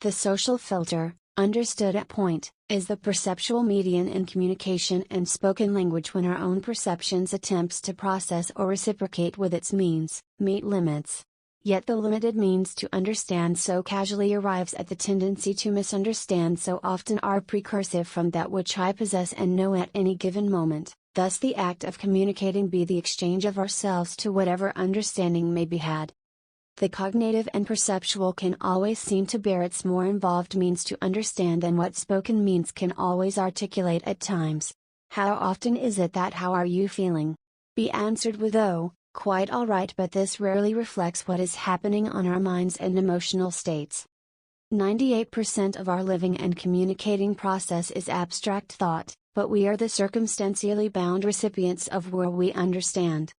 The social filter, understood at point, is the perceptual median in communication and spoken language when our own perceptions attempts to process or reciprocate with its means, meet limits. Yet the limited means to understand so casually arrives at the tendency to misunderstand so often are precursive from that which I possess and know at any given moment, thus the act of communicating be the exchange of ourselves to whatever understanding may be had. The cognative and perceptual can always seem to bear its more involved means to understand than what spoken means can always articulate at times. How often is it that "how are you feeling?" be answered with "oh, quite alright," but this rarely reflects what is happening on our minds and emotional states. 98% of our living and communicating process is abstract thought, but we are the circumstantially bound recipients of what we understand.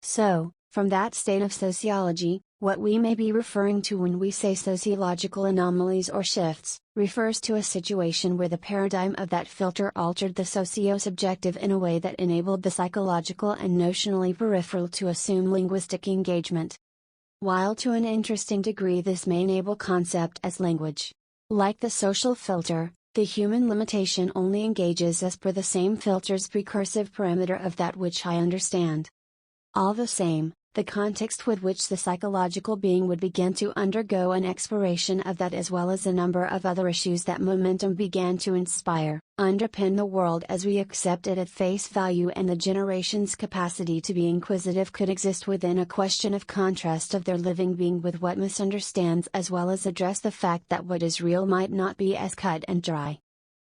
So, from that state of sociology, what we may be referring to when we say sociological anomalies or shifts, refers to a situation where the paradigm of that filter altered the socio-subjective in a way that enabled the psychological and notionally peripheral to assume linguistic engagement. While to an interesting degree this may enable concept as language. Like the social filter, the human limitation only engages as per the same filter's precursive parameter of that which I understand. All the same, the context with which the psychological being would begin to undergo an exploration of that as well as a number of other issues that momentum began to inspire, underpin the world as we accept it at face value, and the generation's capacity to be inquisitive could exist within a question of contrast of their living being with what misunderstands, as well as address the fact that what is real might not be as cut and dry.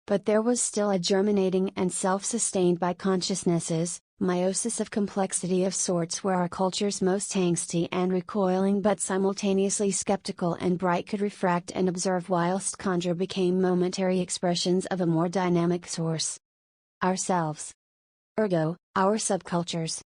But there was still a germinating and self-sustained by consciousnesses, meiosis of complexity of sorts where our culture's most angsty and recoiling but simultaneously skeptical and bright could refract and observe whilst conjure became momentary expressions of a more dynamic source. Ourselves. Ergo, our subcultures,